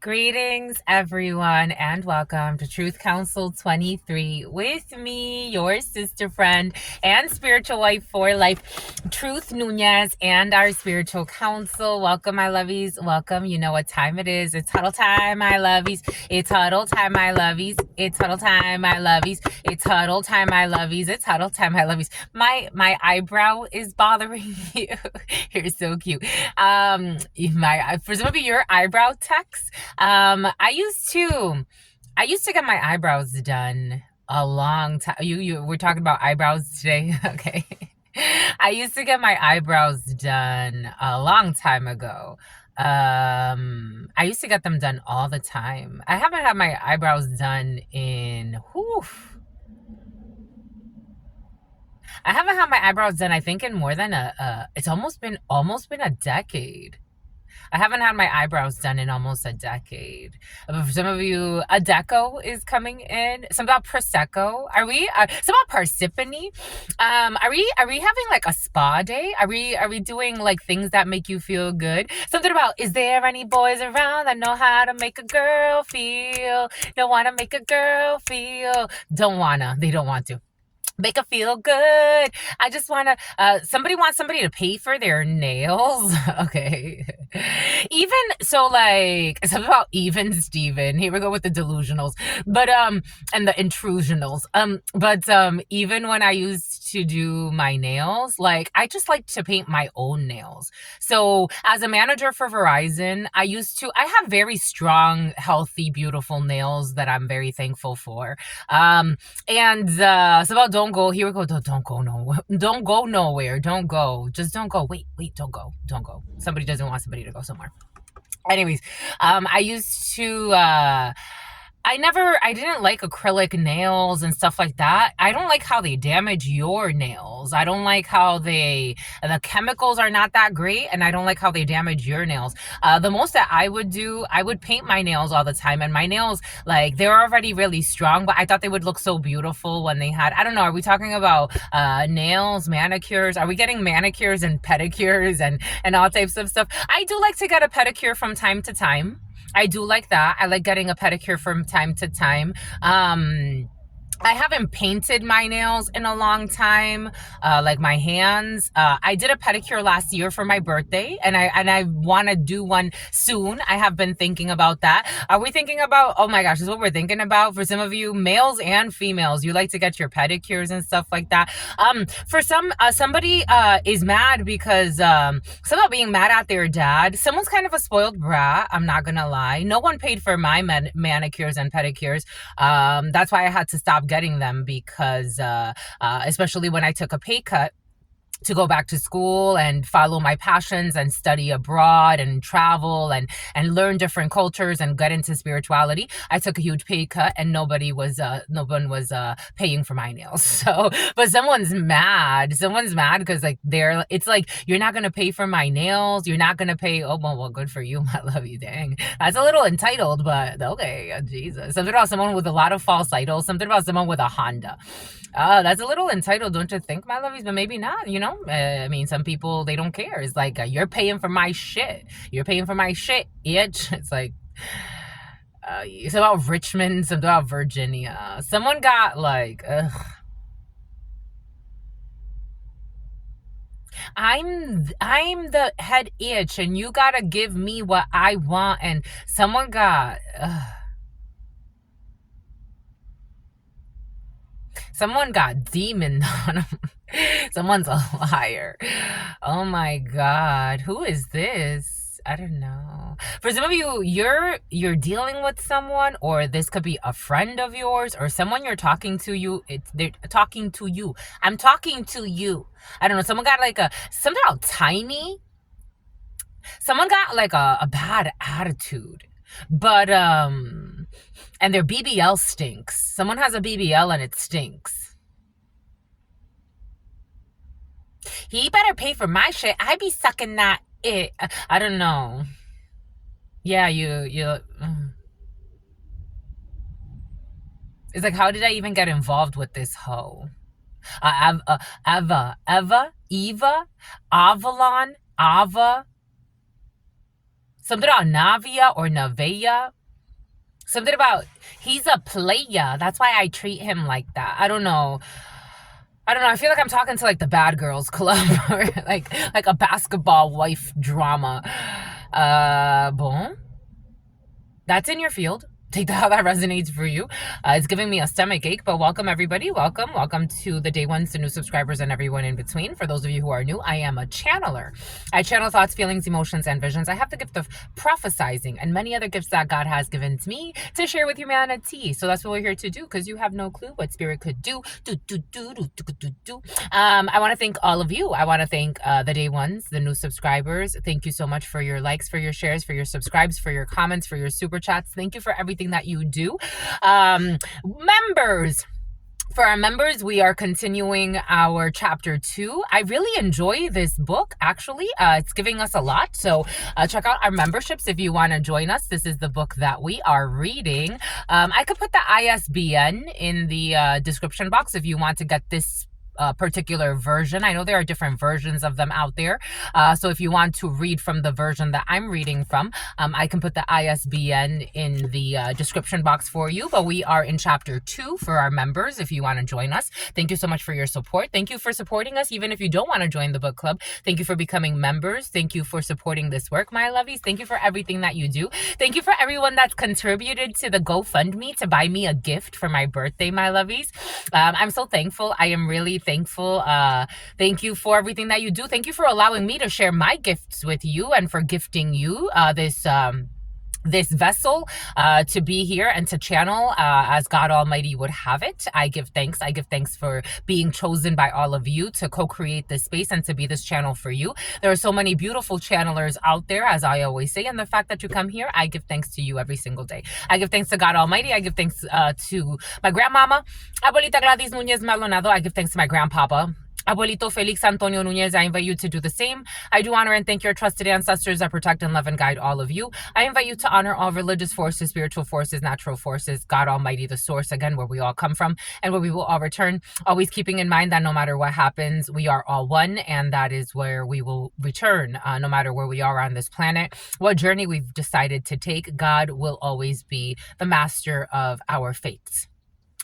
Greetings, everyone, and welcome to Truth Council 23 with me, your sister friend and spiritual wife for life, Truth Nuñez, and our spiritual council. Welcome, my lovies. Welcome. You know what time it is. It's huddle time, my lovies. It's huddle time, my lovies. It's huddle time, my lovies. It's huddle time, my lovies. It's huddle time, my lovies. My eyebrow is bothering you. You're so cute. For some of you, your eyebrow techs. I used to get my eyebrows done a long time. We're talking about eyebrows today. Okay. I used to get my eyebrows done a long time ago. I used to get them done all the time. I haven't had my eyebrows done in I haven't had my eyebrows done, I think, in more than it's almost been a decade. I haven't had my eyebrows done in almost a decade. For some of you, a deco is coming in. Some about prosecco. Are we? Some about Parsippany. Are we having like a spa day? Are we doing like things that make you feel good? Something about, is there any boys around that know how to make a girl feel? Don't wanna make a girl feel. Don't wanna. They don't want to make her feel good. I just want to, somebody wants somebody to pay for their nails. Okay. Even, so like, something about even Steven. Here we go with the delusionals. But, and the intrusionals. Even when I used to do my nails, like, I just like to paint my own nails. So as a manager for Verizon, I have very strong, healthy, beautiful nails that I'm very thankful for. It's about don't go. Here we go. Don't go nowhere. Don't go nowhere. Don't go. Just don't go. Wait. Don't go. Don't go. Somebody doesn't want somebody to go somewhere. Anyways, I used to, I didn't like acrylic nails and stuff like that. I don't like how they damage your nails. I don't like how the chemicals are not that great, and I don't like how they damage your nails. The most that I would do, I would paint my nails all the time, and my nails, like, they're already really strong, but I thought they would look so beautiful when they had, I don't know, are we talking about nails, manicures? Are we getting manicures and pedicures and all types of stuff? I do like to get a pedicure from time to time. I do like that. I like getting a pedicure from time to time. I haven't painted my nails in a long time, like my hands. I did a pedicure last year for my birthday, and I want to do one soon. I have been thinking about that. Are we thinking about, oh my gosh, this is what we're thinking about. For some of you, males and females, you like to get your pedicures and stuff like that. For somebody is mad because somehow being mad at their dad. Someone's kind of a spoiled brat, I'm not gonna lie. No one paid for my manicures and pedicures. That's why I had to stop getting them, because especially when I took a pay cut to go back to school and follow my passions and study abroad and travel and learn different cultures and get into spirituality. I took a huge pay cut, and no one was paying for my nails. So, but someone's mad because it's like, you're not going to pay for my nails. You're not going to pay. Oh, well, good for you. I love you. Dang. That's a little entitled, but okay. Jesus. Something about someone with a lot of false idols. Something about someone with a Honda. That's a little entitled, don't you think, my lovies? But maybe not, you know? I mean, some people, they don't care. It's like, you're paying for my shit. You're paying for my shit, itch. It's like, it's about Richmond, something about Virginia. Someone got like, ugh. I'm the head itch, and you gotta give me what I want, and someone got, someone got demon on them. Someone's a liar. Oh my God. Who is this? I don't know. For some of you, you're dealing with someone, or this could be a friend of yours, or someone you're talking to. They're talking to you. I'm talking to you. I don't know. Someone got like something about tiny. Someone got like a bad attitude. But and their BBL stinks. Someone has a BBL and it stinks. He better pay for my shit. I be sucking that it. I don't know. Yeah, you. It's like, how did I even get involved with this hoe? Eva, Avalon, Ava. Something about Navia or Navea. Something about, he's a player. That's why I treat him like that. I don't know. I feel like I'm talking to like the Bad Girls Club or like a basketball wife drama. Bon. That's in your field. Take that how that resonates for you. It's giving me a stomach ache, but welcome everybody. Welcome to the day ones, the new subscribers, and everyone in between. For those of you who are new, I am a channeler. I channel thoughts, feelings, emotions, and visions. I have the gift of prophesizing and many other gifts that God has given to me to share with humanity. So that's what we're here to do, because you have no clue what spirit could do. I want to thank all of you. I want to thank the day ones, the new subscribers. Thank you so much for your likes, for your shares, for your subscribes, for your comments, for your super chats. Thank you for everything that you do. Members. For our members, we are continuing our chapter 2. I really enjoy this book, actually. It's giving us a lot. So check out our memberships if you want to join us. This is the book that we are reading. I could put the ISBN in the description box if you want to get this particular version. I know there are different versions of them out there. So if you want to read from the version that I'm reading from, I can put the ISBN in the description box for you. But we are in chapter 2 for our members if you want to join us. Thank you so much for your support. Thank you for supporting us even if you don't want to join the book club. Thank you for becoming members. Thank you for supporting this work, my lovies. Thank you for everything that you do. Thank you for everyone that's contributed to the GoFundMe to buy me a gift for my birthday, my lovies. I'm so thankful. I am really thankful. Thank you for everything that you do. Thank you for allowing me to share my gifts with you and for gifting you this vessel to be here and to channel as God Almighty would have it. I give thanks. I give thanks for being chosen by all of you to co-create this space and to be this channel for you. There are so many beautiful channelers out there, as I always say, and the fact that you come here, I give thanks to you every single day. I give thanks to God Almighty. I give thanks to my grandmama, Abuelita Gladys Nuñez Maldonado. I give thanks to my grandpapa, Abuelito Felix Antonio Nuñez. I invite you to do the same. I do honor and thank your trusted ancestors that protect and love and guide all of you. I invite you to honor all religious forces, spiritual forces, natural forces, God Almighty, the source, again, where we all come from and where we will all return. Always keeping in mind that no matter what happens, we are all one, and that is where we will return, no matter where we are on this planet. What journey we've decided to take, God will always be the master of our fates.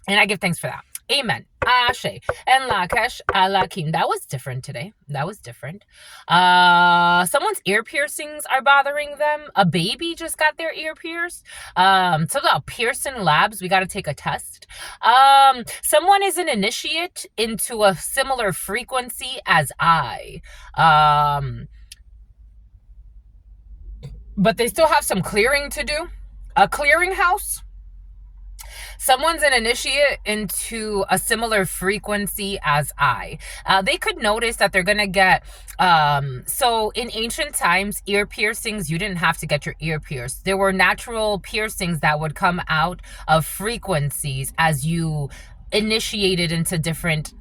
And I give thanks for that. Amen. Ashe. And Lakesh Alakim. That was different today. That was different. Someone's ear piercings are bothering them. A baby just got their ear pierced. Something about Pearson Labs. We got to take a test. Someone is an initiate into a similar frequency as I. But they still have some clearing to do. A clearinghouse. Someone's an initiate into a similar frequency as I. They could notice that they're going to get... so in ancient times, ear piercings, you didn't have to get your ear pierced. There were natural piercings that would come out of frequencies as you initiated into different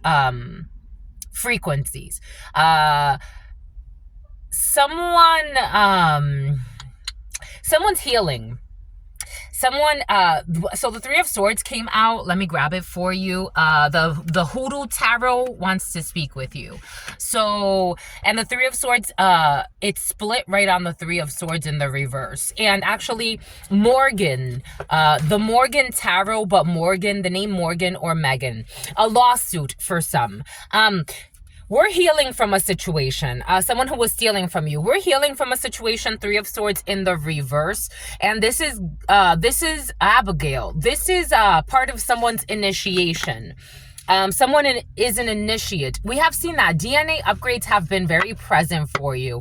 frequencies. Someone's healing. So the Three of Swords came out. Let me grab it for you. The Huddle Tarot wants to speak with you. So, and the Three of Swords, it's split right on the Three of Swords in the reverse. And actually, Morgan, the Morgan Tarot, but Morgan, the name Morgan or Megan, a lawsuit for some. We're healing from a situation, someone who was stealing from you. We're healing from a situation, Three of Swords in the reverse. And this is Abigail. This is part of someone's initiation. Someone is an initiate. We have seen that DNA upgrades have been very present for you.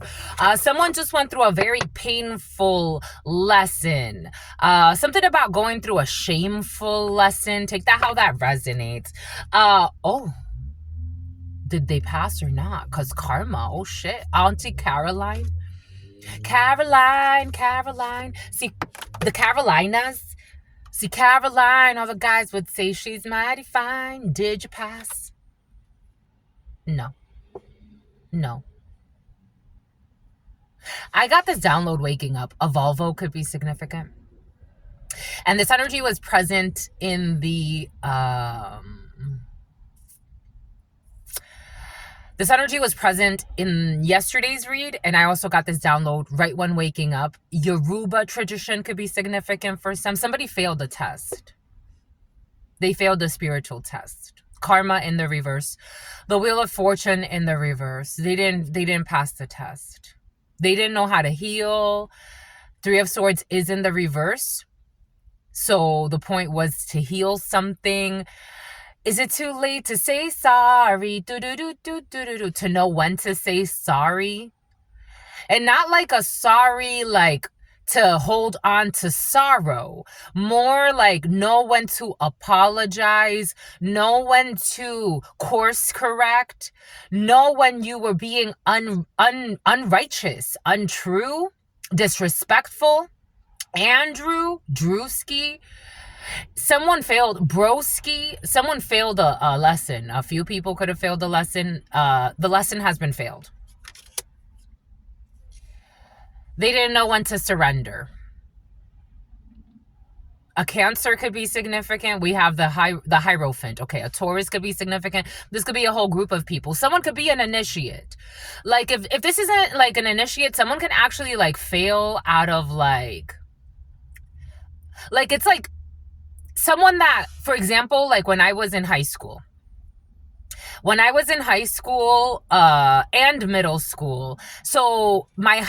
Someone just went through a very painful lesson. Something about going through a shameful lesson. Take that how that resonates. Oh. Did they pass or not? Because karma, oh shit. Auntie Caroline. Caroline. See, the Carolinas. See, Caroline, all the guys would say she's mighty fine. Did you pass? No. I got this download waking up. A Volvo could be significant. And this energy was present in the This energy was present in yesterday's read, and I also got this download right when waking up. Yoruba tradition could be significant for some. Somebody failed the test. They failed the spiritual test. Karma in the reverse. The Wheel of Fortune in the reverse. They didn't pass the test. They didn't know how to heal. Three of Swords is in the reverse. So the point was to heal something. Is it too late to say sorry? To know when to say sorry. And not like a sorry, like to hold on to sorrow. More like know when to apologize. Know when to course correct. Know when you were being unrighteous, untrue, disrespectful. Andrew, Drewski. Someone failed, broski. Someone failed a lesson. A few people could have failed the lesson. The lesson has been failed. They didn't know when to surrender. A Cancer could be significant. We have the Hierophant. Okay, a Taurus could be significant. This could be a whole group of people. Someone could be an initiate. Like if this isn't like an initiate, someone can actually like fail out of like it's like someone that, for example, like when I was in high school. When I was in high school and middle school, so my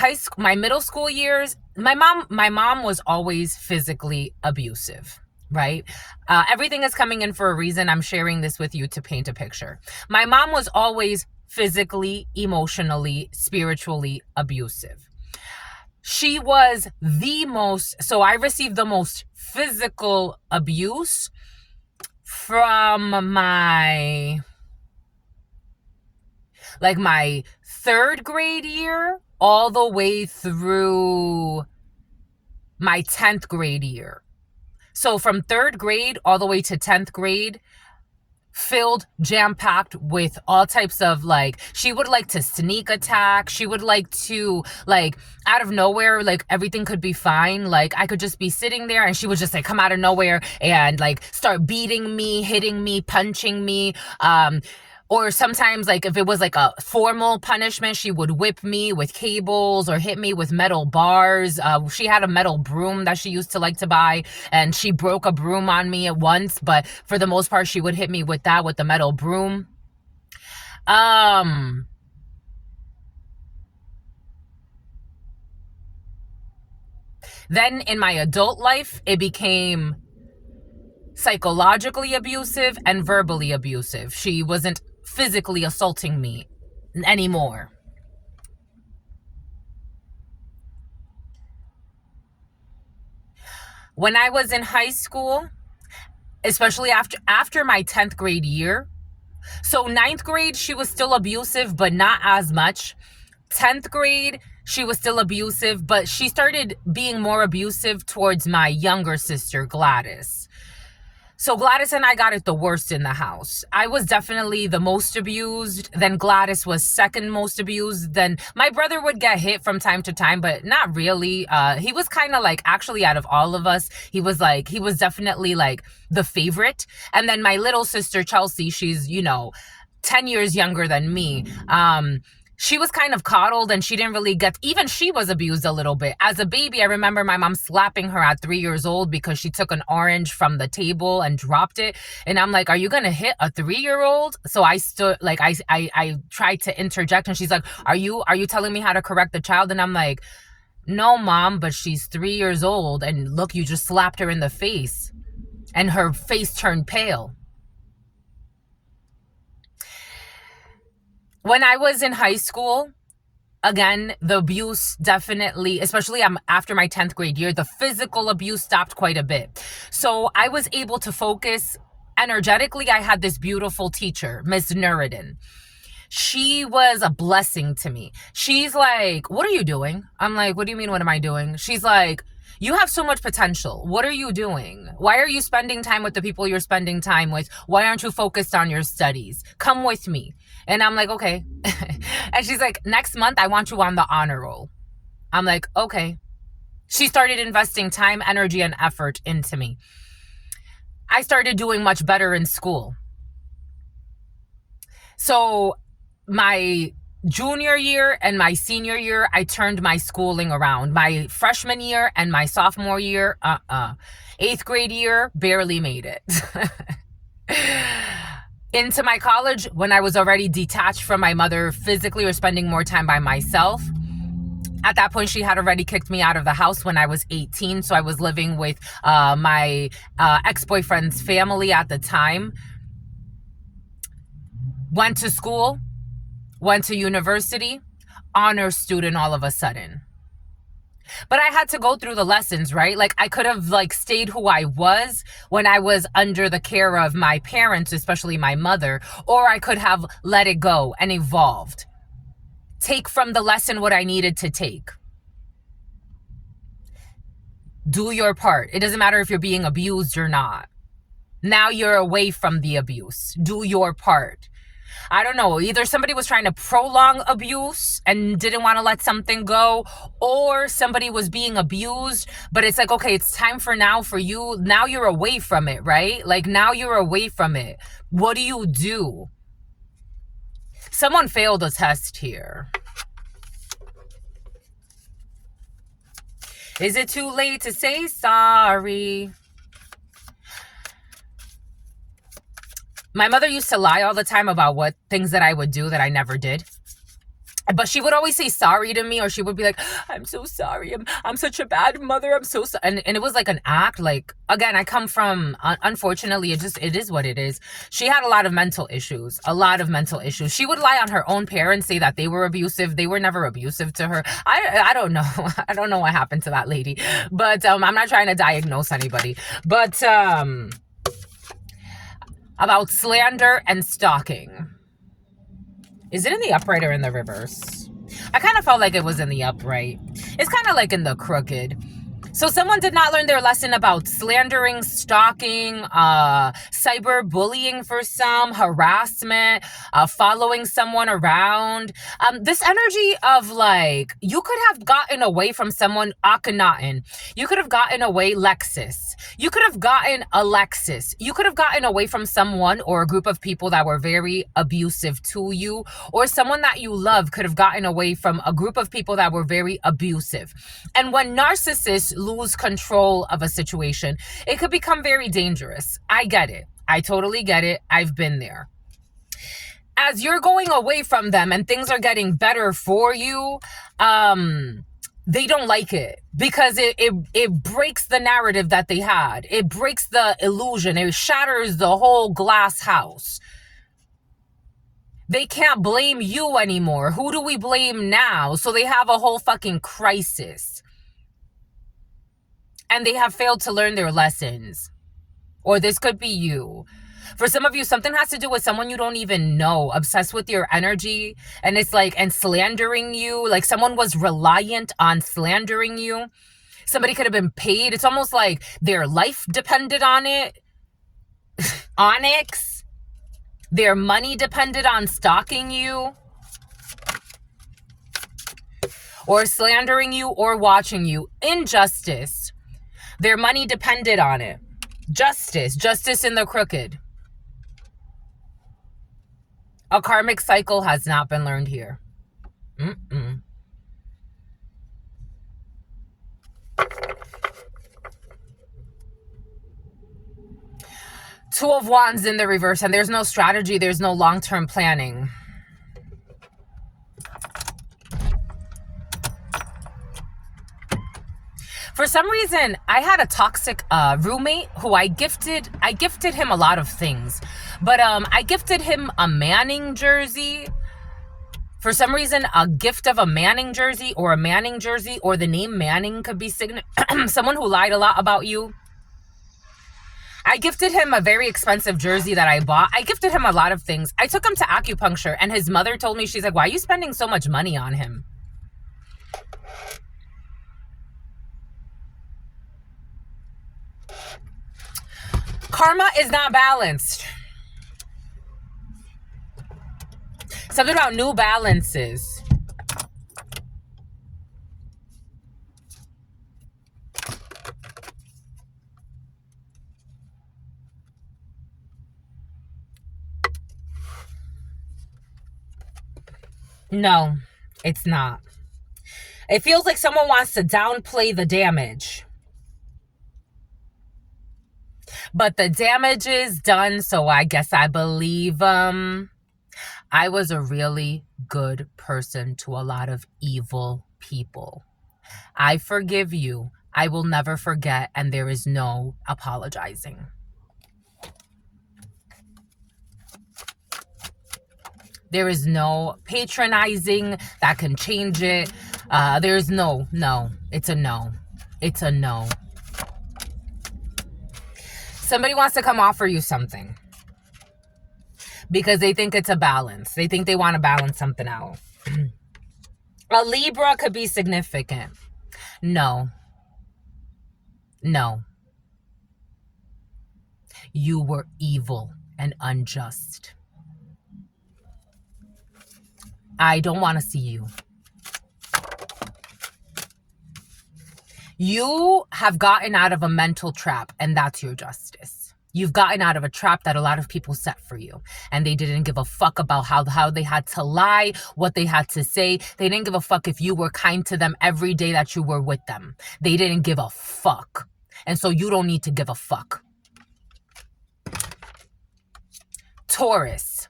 middle school years, my mom was always physically abusive, right? Everything is coming in for a reason. I'm sharing this with you to paint a picture. My mom was always physically, emotionally, spiritually abusive. She was so I received the most physical abuse from my 3rd grade year all the way through my 10th grade year. So from 3rd grade all the way to 10th grade, filled, jam-packed with all types of she would like to sneak attack. She would like to out of nowhere, everything could be fine. I could just be sitting there and she would just come out of nowhere and start beating me, hitting me, punching me. Or sometimes, if it was a formal punishment, she would whip me with cables or hit me with metal bars. She had a metal broom that she used to buy, and she broke a broom on me at once. But for the most part, she would hit me with the metal broom. Then in my adult life, it became psychologically abusive and verbally abusive. She wasn't physically assaulting me anymore. When I was in high school, especially after my 10th grade year, so 9th grade, she was still abusive, but not as much. 10th grade, she was still abusive, but she started being more abusive towards my younger sister, Gladys. So Gladys and I got it the worst in the house. I was definitely the most abused. Then Gladys was second most abused. Then my brother would get hit from time to time, but not really. He was kind of actually out of all of us, he was definitely the favorite. And then my little sister, Chelsea, she's, 10 years younger than me. She was kind of coddled and she didn't really even she was abused a little bit. As a baby, I remember my mom slapping her at 3 years old because she took an orange from the table and dropped it. And I'm like, are you going to hit a 3-year-old? So I stood, I tried to interject and she's like, are you telling me how to correct the child? And I'm like, no, Mom, but she's 3 years old. And look, you just slapped her in the face and her face turned pale. When I was in high school, again, the abuse definitely, especially after my 10th grade year, the physical abuse stopped quite a bit. So I was able to focus energetically. I had this beautiful teacher, Miss Nuridin. She was a blessing to me. She's like, what are you doing? I'm like, what do you mean, what am I doing? She's like, you have so much potential. What are you doing? Why are you spending time with the people you're spending time with? Why aren't you focused on your studies? Come with me. And I'm like, okay. And she's like, next month, I want you on the honor roll. I'm like, okay. She started investing time, energy, and effort into me. I started doing much better in school. So my junior year and my senior year, I turned my schooling around. My freshman year and my sophomore year, 8th grade year, barely made it. Into my college, when I was already detached from my mother physically or spending more time by myself. At that point, she had already kicked me out of the house when I was 18. So I was living with my ex-boyfriend's family at the time. Went to school, went to university, honor student all of a sudden. But I had to go through the lessons, right? Like, I could have stayed who I was when I was under the care of my parents, especially my mother, or I could have let it go and evolved. Take from the lesson what I needed to take. Do your part. It doesn't matter if you're being abused or not. Now you're away from the abuse. Do your part. I don't know, either somebody was trying to prolong abuse and didn't want to let something go, or somebody was being abused, but it's like, okay, it's time for you. Now you're away from it, right? Like, now you're away from it. What do you do? Someone failed a test here. Is it too late to say sorry? My mother used to lie all the time about what things that I would do that I never did. But she would always say sorry to me, or she would be like, I'm so sorry. I'm such a bad mother. I'm so sorry. And it was like an act. Like, again, I come from, unfortunately, it is what it is. She had a lot of mental issues, She would lie on her own parents, say that they were abusive. They were never abusive to her. I don't know. I don't know what happened to that lady. But I'm not trying to diagnose anybody. But about slander and stalking. Is it in the upright or in the reverse? I kind of felt like it was in the upright. It's kind of like in the crooked. So someone did not learn their lesson about slandering, stalking, cyberbullying for some, harassment, following someone around. This energy of like, you could have gotten away from someone, Akhenaten. You could have gotten away, Lexus. You could have gotten Alexis. You could have gotten away from someone or a group of people that were very abusive to you, or someone that you love could have gotten away from a group of people that were very abusive. And when narcissists lose control of a situation, it could become very dangerous. I get it. I totally get it. I've been there. As you're going away from them and things are getting better for you, they don't like it because it breaks the narrative that they had. It breaks the illusion. It shatters the whole glass house. They can't blame you anymore. Who do we blame now? So they have a whole fucking crisis. And they have failed to learn their lessons. Or this could be you. For some of you, something has to do with someone you don't even know, obsessed with your energy, and it's like, and slandering you. Like someone was reliant on slandering you. Somebody could have been paid. It's almost like their life depended on it. Onyx. Their money depended on stalking you. Or slandering you or watching you. Injustice. Their money depended on it. Justice in the crooked. A karmic cycle has not been learned here. Two of Wands in the reverse, and there's no strategy, there's no long-term planning. For some reason, I had a toxic roommate who I gifted him a lot of things. But I gifted him a Manning jersey. For some reason, a gift of a Manning jersey or the name Manning could be someone who lied a lot about you. I gifted him a very expensive jersey that I bought. I gifted him a lot of things. I took him to acupuncture, and his mother told me, she's like, why are you spending so much money on him? Karma is not balanced. Something about new balances. No, it's not. It feels like someone wants to downplay the damage. But the damage is done, so I guess I believe I was a really good person to a lot of evil people. I forgive you. I will never forget, and there is no apologizing. There is no patronizing that can change it. There's no. It's a no. It's a no. Somebody wants to come offer you something because they think it's a balance. They think they want to balance something out. A Libra could be significant. No. No. You were evil and unjust. I don't want to see you. You have gotten out of a mental trap, and that's your justice. You've gotten out of a trap that a lot of people set for you, and they didn't give a fuck about how they had to lie, what they had to say. They didn't give a fuck if you were kind to them every day that you were with them. They didn't give a fuck. And so you don't need to give a fuck. Taurus.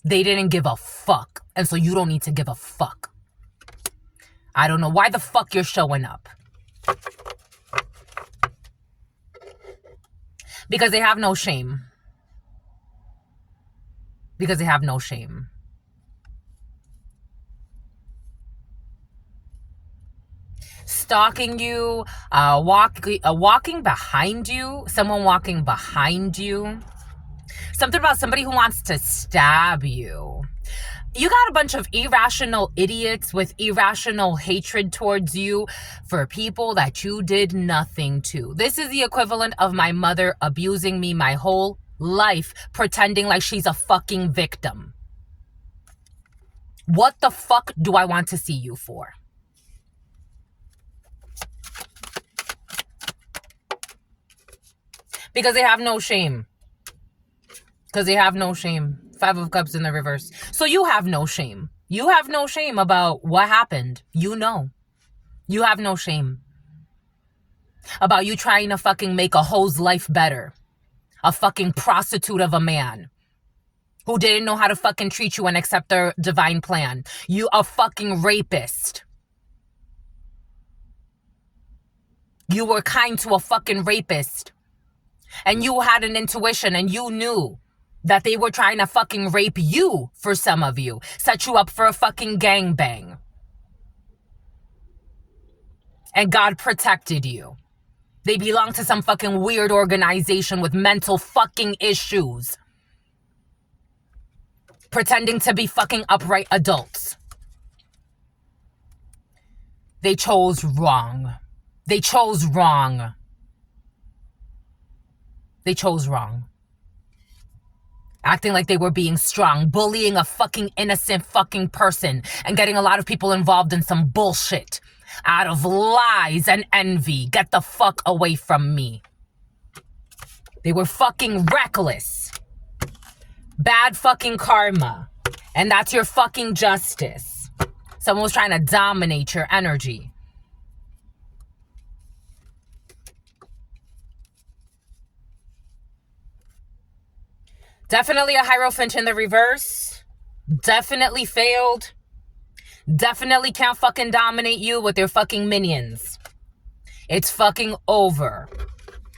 They didn't give a fuck. And so you don't need to give a fuck. I don't know why the fuck you're showing up. Because they have no shame. Because they have no shame. Stalking you, walking behind you, someone walking behind you. Something about somebody who wants to stab you. You got a bunch of irrational idiots with irrational hatred towards you for people that you did nothing to. This is the equivalent of my mother abusing me my whole life, pretending like she's a fucking victim. What the fuck do I want to see you for? Because they have no shame. Because they have no shame. 5 of Cups in the reverse. So you have no shame. You have no shame about what happened. You know. You have no shame. About you trying to fucking make a hoe's life better. A fucking prostitute of a man. Who didn't know how to fucking treat you and accept their divine plan. You a fucking rapist. You were kind to a fucking rapist. And you had an intuition and you knew that they were trying to fucking rape you for some of you. Set you up for a fucking gangbang. And God protected you. They belong to some fucking weird organization with mental fucking issues. Pretending to be fucking upright adults. They chose wrong. They chose wrong. They chose wrong. Acting like they were being strong, bullying a fucking innocent fucking person, and getting a lot of people involved in some bullshit out of lies and envy. Get the fuck away from me. They were fucking reckless. Bad fucking karma. And that's your fucking justice. Someone was trying to dominate your energy. Definitely a Hierophant in the reverse. Definitely failed. Definitely can't fucking dominate you with their fucking minions. It's fucking over.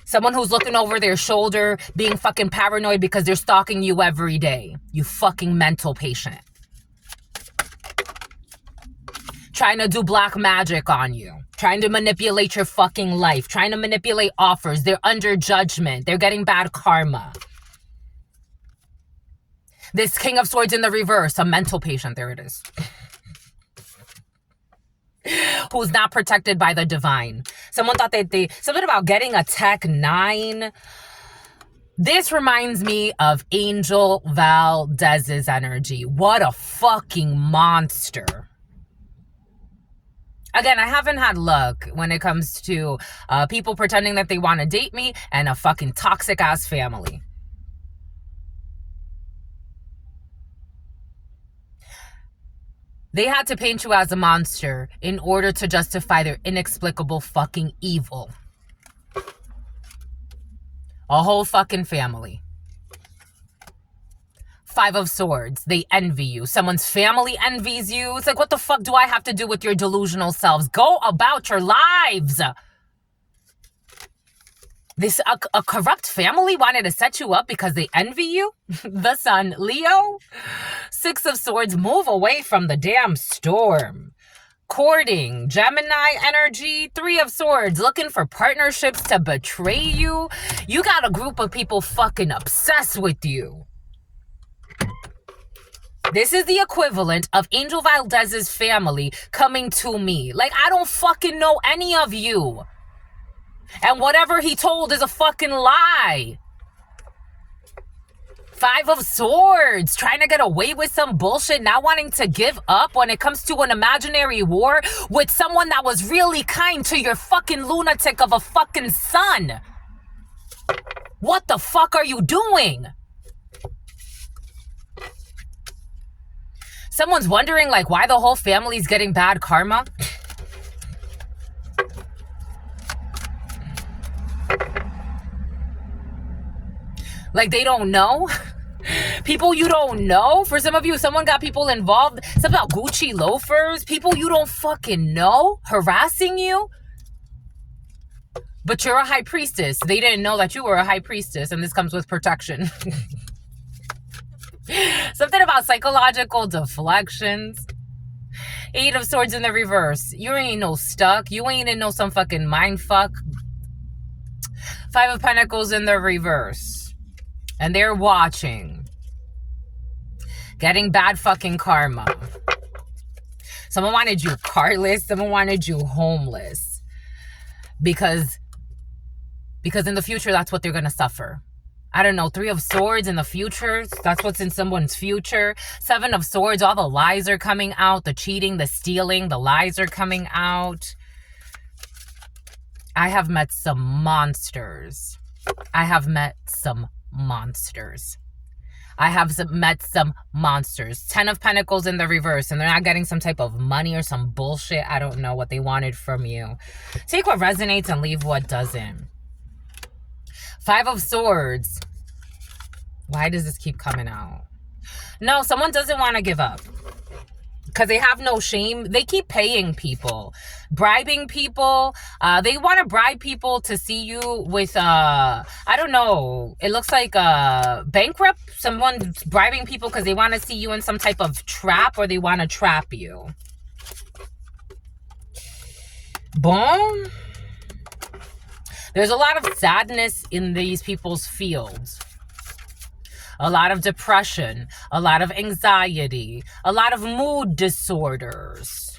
Someone who's looking over their shoulder, being fucking paranoid because they're stalking you every day. You fucking mental patient. Trying to do black magic on you. Trying to manipulate your fucking life. Trying to manipulate offers. They're under judgment. They're getting bad karma. This King of Swords in the reverse, a mental patient, there it is. Who's not protected by the divine. Someone thought something about getting a Tech 9. This reminds me of Angel Valdez's energy. What a fucking monster. Again, I haven't had luck when it comes to people pretending that they want to date me and a fucking toxic ass family. They had to paint you as a monster in order to justify their inexplicable fucking evil. A whole fucking family. Five of Swords. They envy you. Someone's family envies you. It's like, what the fuck do I have to do with your delusional selves? Go about your lives. This a corrupt family wanted to set you up because they envy you? The Sun, Leo. Six of Swords, move away from the damn storm. Courting, Gemini energy. Three of Swords, looking for partnerships to betray you. You got a group of people fucking obsessed with you. This is the equivalent of Angel Valdez's family coming to me. Like, I don't fucking know any of you. And whatever he told is a fucking lie. Five of Swords, trying to get away with some bullshit, not wanting to give up when it comes to an imaginary war with someone that was really kind to your fucking lunatic of a fucking son. What the fuck are you doing? Someone's wondering, like, why the whole family's getting bad karma. Like, they don't know. People you don't know. For some of you, someone got people involved. Something about Gucci loafers. People you don't fucking know harassing you. But you're a high priestess. They didn't know that you were a high priestess. And this comes with protection. Something about psychological deflections. Eight of Swords in the reverse. You ain't no stuck. You ain't in no some fucking mind fuck. Five of Pentacles in the reverse. And they're watching. Getting bad fucking karma. Someone wanted you carless. Someone wanted you homeless. Because in the future, that's what they're going to suffer. I don't know, Three of Swords in the future. That's what's in someone's future. Seven of Swords, all the lies are coming out. The cheating, the stealing, the lies are coming out. I have met some monsters. I have met some monsters. I have met some monsters. 10 of Pentacles in the reverse. And they're not getting some type of money or some bullshit. I don't know what they wanted from you. Take what resonates and leave what doesn't. Five of Swords. Why does this keep coming out? No, someone doesn't want to give up. Because they have no shame. They keep paying people. Bribing people. They want to bribe people to see you with, I don't know. It looks like bankrupt. Someone's bribing people because they want to see you in some type of trap, or they want to trap you. Boom. There's a lot of sadness in these people's fields. A lot of depression, a lot of anxiety, a lot of mood disorders.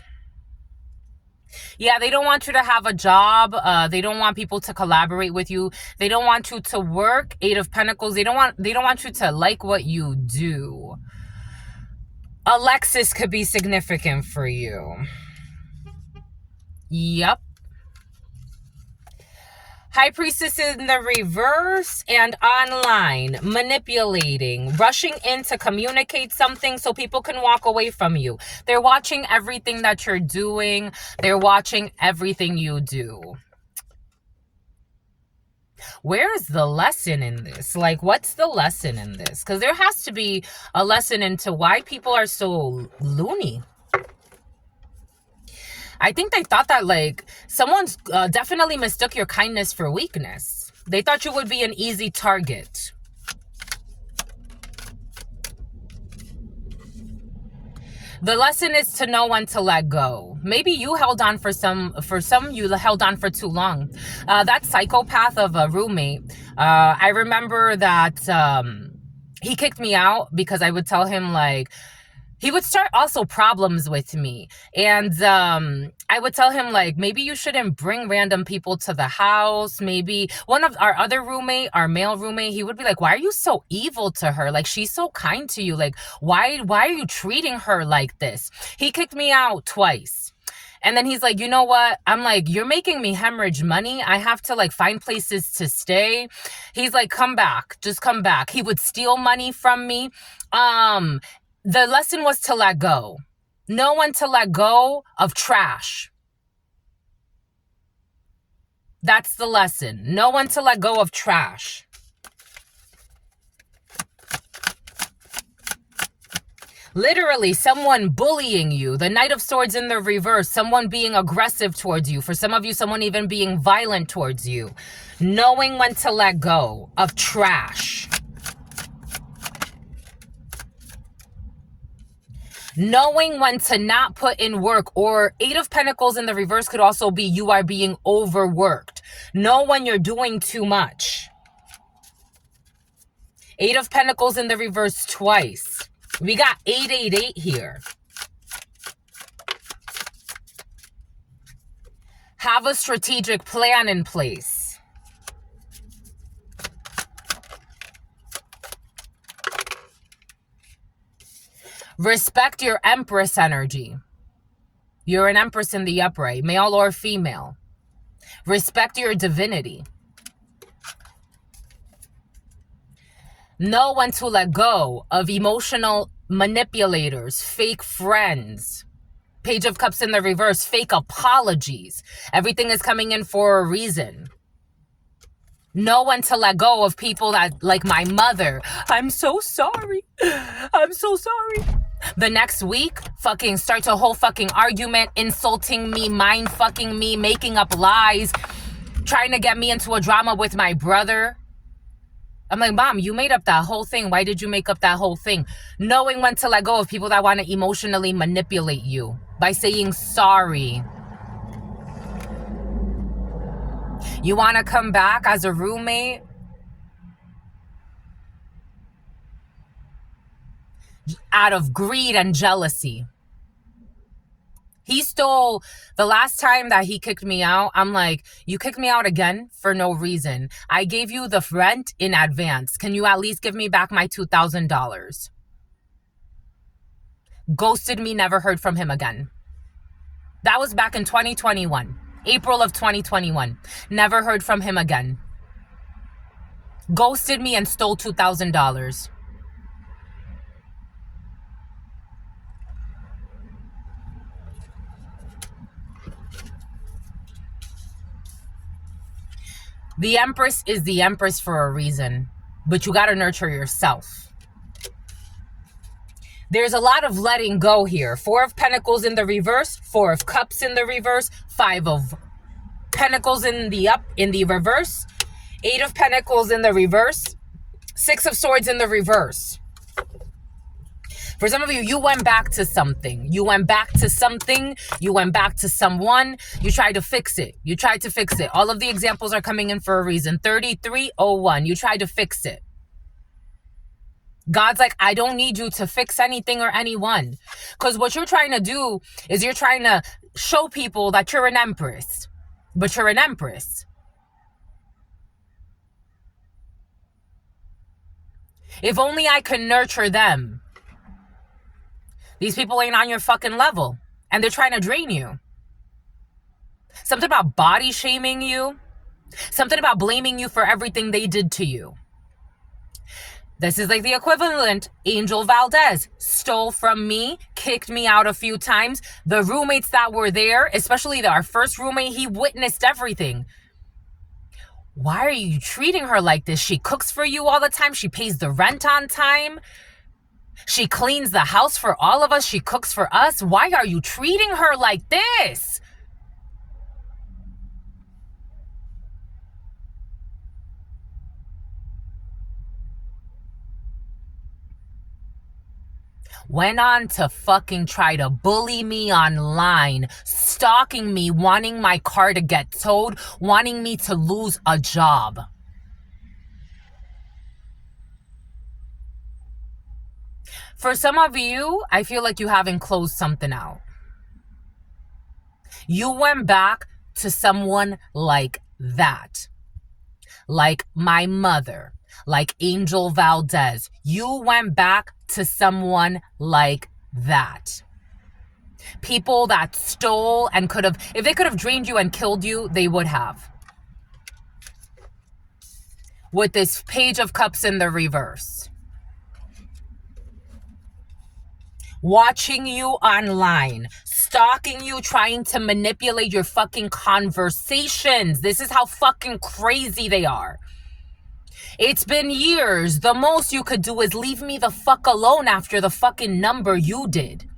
Yeah, they don't want you to have a job. They don't want people to collaborate with you. They don't want you to work. Eight of Pentacles. They don't want you to like what you do. Alexis could be significant for you. Yep. High Priestess in the reverse and online, manipulating, rushing in to communicate something so people can walk away from you. They're watching everything that you're doing. They're watching everything you do. Where is the lesson in this? Like, what's the lesson in this? Because there has to be a lesson into why people are so loony. I think they thought that, like, someone's definitely mistook your kindness for weakness. They thought you would be an easy target. The lesson is to know when to let go. Maybe you held on for some you held on for too long. That psychopath of a roommate, I remember that he kicked me out because I would tell him, like, he would start also problems with me. And I would tell him, like, maybe you shouldn't bring random people to the house. Maybe one of our other roommate, our male roommate, he would be like, why are you so evil to her? Like, she's so kind to you. Like, why are you treating her like this? He kicked me out twice. And then he's like, you know what? I'm like, you're making me hemorrhage money. I have to, like, find places to stay. He's like, come back. Just come back. He would steal money from me. The lesson was to let go. Know when to let go of trash. That's the lesson. Know when to let go of trash. Literally, someone bullying you. The Knight of Swords in the reverse. Someone being aggressive towards you. For some of you, someone even being violent towards you. Knowing when to let go of trash. Knowing when to not put in work. Or 8 of Pentacles in the reverse could also be you are being overworked. Know when you're doing too much. 8 of Pentacles in the reverse twice. We got 888 here. Have a strategic plan in place. Respect your Empress energy. You're an Empress in the upright, male or female. Respect your divinity. Know when to let go of emotional manipulators, fake friends. Page of Cups in the reverse, fake apologies. Everything is coming in for a reason. Know when to let go of people that, like my mother. I'm so sorry. I'm so sorry. The next week, fucking starts a whole fucking argument, insulting me, mind fucking me, making up lies, trying to get me into a drama with my brother. I'm like, Mom, you made up that whole thing. Why did you make up that whole thing? Knowing when to let go of people that want to emotionally manipulate you by saying sorry. You want to come back as a roommate? Out of greed and jealousy. He stole, the last time that he kicked me out, I'm like, you kicked me out again for no reason. I gave you the rent in advance. Can you at least give me back my $2,000? Ghosted me, never heard from him again. That was back in 2021. April of 2021. Never heard from him again. Ghosted me and stole $2,000. The Empress is the Empress for a reason, but you got to nurture yourself. There's a lot of letting go here. 4 of Pentacles in the reverse, 4 of Cups in the reverse, 5 of Pentacles in the reverse, 8 of Pentacles in the reverse, 6 of Swords in the reverse. For some of you, you went back to something. You went back to something. You went back to someone. You tried to fix it. You tried to fix it. All of the examples are coming in for a reason. 3301. You tried to fix it. God's like, I don't need you to fix anything or anyone. Because what you're trying to do is you're trying to show people that you're an Empress. But you're an Empress. If only I could nurture them. These people ain't on your fucking level. And they're trying to drain you. Something about body shaming you. Something about blaming you for everything they did to you. This is like the equivalent. Angel Valdez stole from me, kicked me out a few times. The roommates that were there, especially our first roommate, he witnessed everything. Why are you treating her like this? She cooks for you all the time. She pays the rent on time. She cleans the house for all of us. She cooks for us. Why are you treating her like this? Went on to fucking try to bully me online, stalking me, wanting my car to get towed, wanting me to lose a job. For some of you, I feel like you haven't closed something out. You went back to someone like that. Like my mother, like Angel Valdez. You went back to someone like that. People that stole and could have, if they could have drained you and killed you, they would have. With this Page of Cups in the reverse. watching you online, stalking you, trying to manipulate your fucking conversations. This is how fucking crazy they are. It's been years. The most you could do is leave me the fuck alone after the fucking number you did.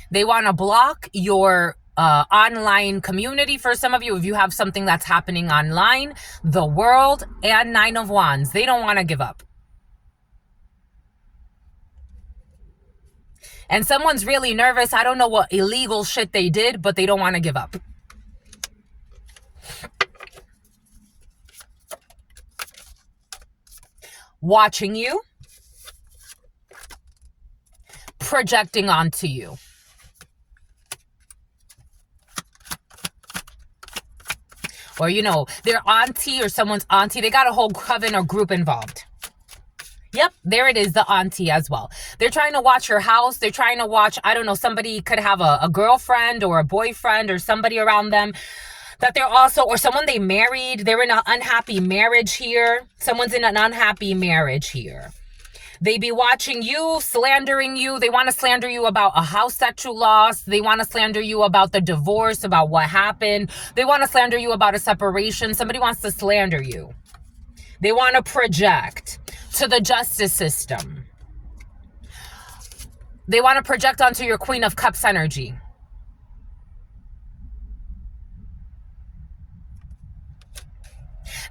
They want to block your online community for some of you. If you have something that's happening online, the world, and Nine of Wands. They don't want to give up. And someone's really nervous. I don't know what illegal shit they did, but they don't want to give up. Watching you. Projecting onto you. Or, you know, their auntie or someone's auntie. They got a whole coven or group involved. Yep, there it is, the auntie as well. They're trying to watch your house. They're trying to watch, I don't know, somebody could have a girlfriend or a boyfriend or somebody around them that they're also, or someone they married. They're in an unhappy marriage here. Someone's in an unhappy marriage here. They be watching you, slandering you. They want to slander you about a house that you lost. They want to slander you about the divorce, about what happened. They want to slander you about a separation. Somebody wants to slander you. They want to project to the justice system. They want to project onto your Queen of Cups energy.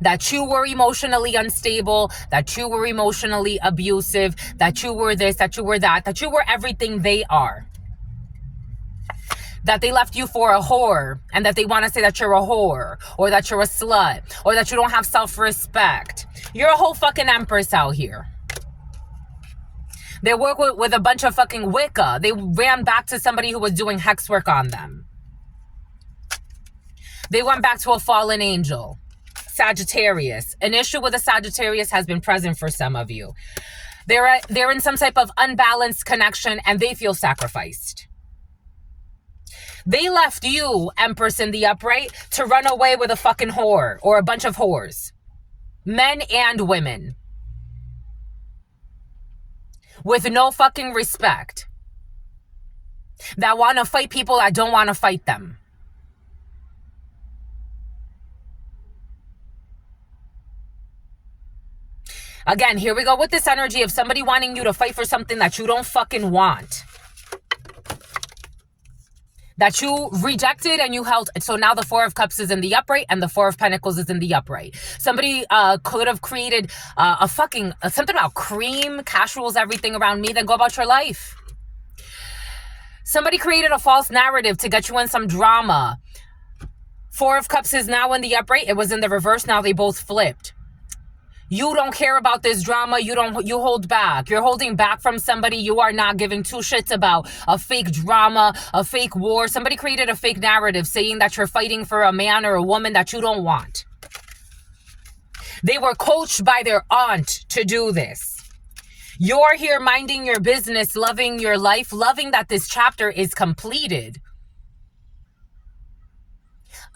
That you were emotionally unstable, that you were emotionally abusive, that you were this, that you were that you were everything they are. That they left you for a whore, and that they want to say that you're a whore, or that you're a slut, or that you don't have self-respect. You're a whole fucking empress out here. They work with a bunch of fucking Wicca. They ran back to somebody who was doing hex work on them. They went back to a fallen angel. Sagittarius. An issue with a Sagittarius has been present for some of you. They're in some type of unbalanced connection and they feel sacrificed. They left you, Empress in the upright, to run away with a fucking whore or a bunch of whores. Men and women. With no fucking respect. That want to fight people that don't want to fight them. Again, here we go with this energy of somebody wanting you to fight for something that you don't fucking want. That you rejected and you held. So now the Four of Cups is in the upright and the Four of Pentacles is in the upright. Somebody could have created something about cream, cash rules everything around me, then go about your life. Somebody created a false narrative to get you in some drama. Four of Cups is now in the upright. It was in the reverse. Now they both flipped. You don't care about this drama. You hold back. You're holding back from somebody. You are not giving two shits about a fake drama, a fake war. Somebody created a fake narrative saying that you're fighting for a man or a woman that you don't want. They were coached by their aunt to do this. You're here minding your business, loving your life, loving that this chapter is completed.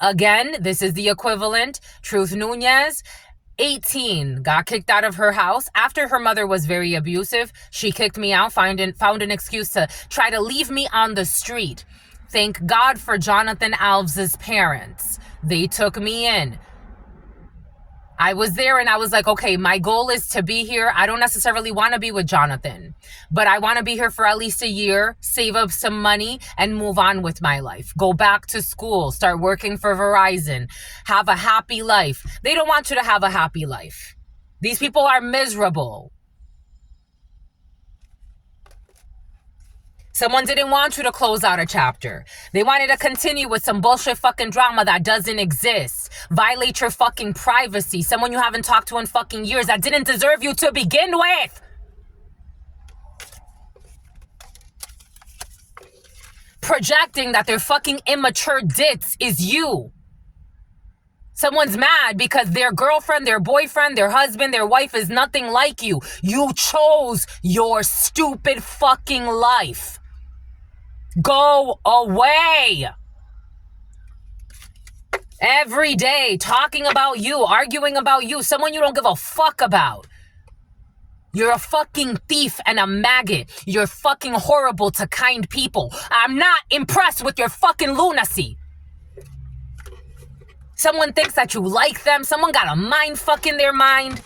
Again, this is the equivalent. Truth Nuñez. 18, got kicked out of her house after her mother was very abusive. She kicked me out, found an excuse to try to leave me on the street. Thank God for Jonathan Alves' parents. They took me in. I was there and I was like, okay, my goal is to be here. I don't necessarily want to be with Jonathan, but I want to be here for at least a year, save up some money and move on with my life. Go back to school, start working for Verizon, have a happy life. They don't want you to have a happy life. These people are miserable. Someone didn't want you to close out a chapter. They wanted to continue with some bullshit fucking drama that doesn't exist. Violate your fucking privacy. Someone you haven't talked to in fucking years that didn't deserve you to begin with. Projecting that their fucking immature dits is you. Someone's mad because their girlfriend, their boyfriend, their husband, their wife is nothing like you. You chose your stupid fucking life. Go away. Every day, talking about you, arguing about you, someone you don't give a fuck about. You're a fucking thief and a maggot. You're fucking horrible to kind people. I'm not impressed with your fucking lunacy. Someone thinks that you like them. Someone got a mind fuck in their mind.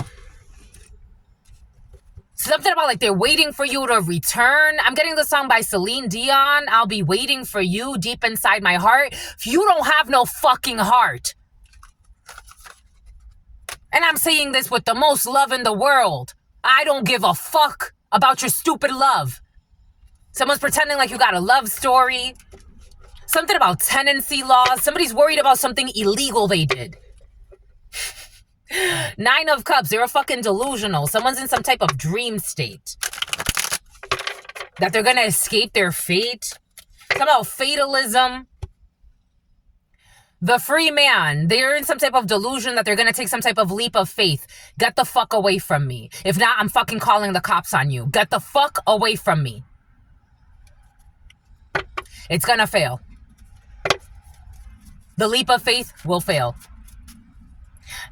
Something about like they're waiting for you to return. I'm getting the song by Celine Dion. I'll be waiting for you deep inside my heart. You don't have no fucking heart. And I'm saying this with the most love in the world. I don't give a fuck about your stupid love. Someone's pretending like you got a love story. Something about tenancy laws. Somebody's worried about something illegal they did. 9 of Cups. They're fucking delusional. Someone's in some type of dream state. That they're going to escape their fate. Something about fatalism. The Free Man. They're in some type of delusion that they're going to take some type of leap of faith. Get the fuck away from me. If not, I'm fucking calling the cops on you. Get the fuck away from me. It's going to fail. The leap of faith will fail.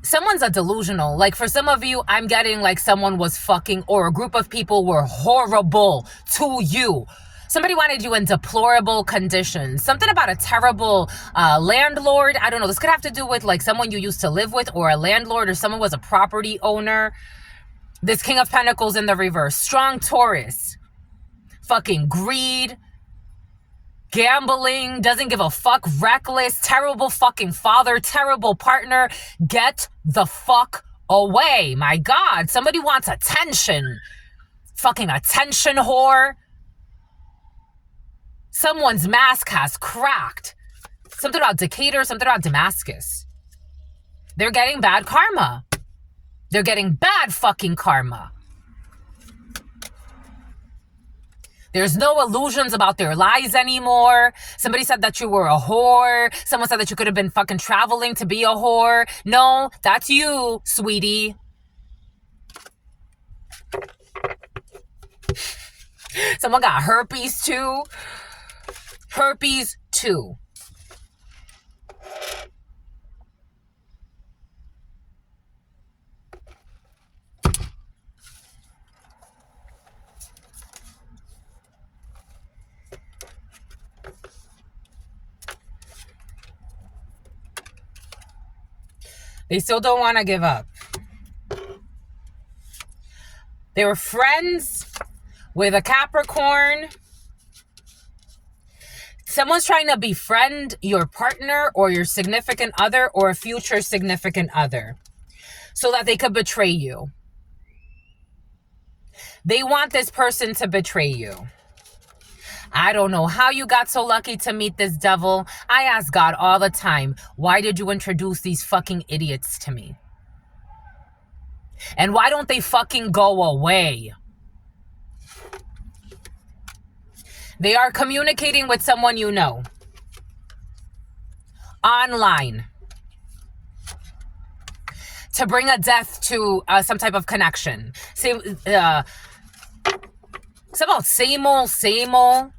Someone's a delusional. Like for some of you, I'm getting like someone was fucking or a group of people were horrible to you. Somebody wanted you in deplorable conditions. Something about a terrible landlord. I don't know. This could have to do with like someone you used to live with or a landlord or someone was a property owner. This King of Pentacles in the reverse. Strong Taurus. Fucking greed. Gambling, doesn't give a fuck, reckless, terrible fucking father, terrible partner. Get the fuck away. My God, somebody wants attention. Fucking attention whore. Someone's mask has cracked. Something about Decatur, something about Damascus. They're getting bad karma. They're getting bad fucking karma. There's no illusions about their lies anymore. Somebody said that you were a whore. Someone said that you could have been fucking traveling to be a whore. No, that's you, sweetie. Someone got herpes too. Herpes too. They still don't want to give up. They were friends with a Capricorn. Someone's trying to befriend your partner or your significant other or a future significant other so that they could betray you. They want this person to betray you. I don't know how you got so lucky to meet this devil. I ask God all the time, why did you introduce these fucking idiots to me? And why don't they fucking go away? They are communicating with someone you know. Online. To bring a death to some type of connection. It's about same old.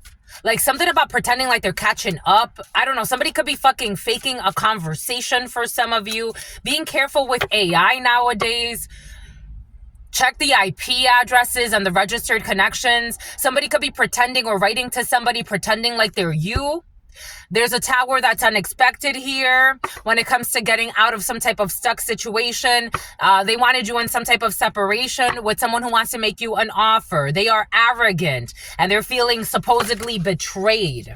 Like something about pretending like they're catching up. I don't know. Somebody could be fucking faking a conversation for some of you. Being careful with AI nowadays. Check the IP addresses and the registered connections. Somebody could be pretending or writing to somebody pretending like they're you. There's a tower that's unexpected here when it comes to getting out of some type of stuck situation. They wanted you in some type of separation with someone who wants to make you an offer. They are arrogant and they're feeling supposedly betrayed.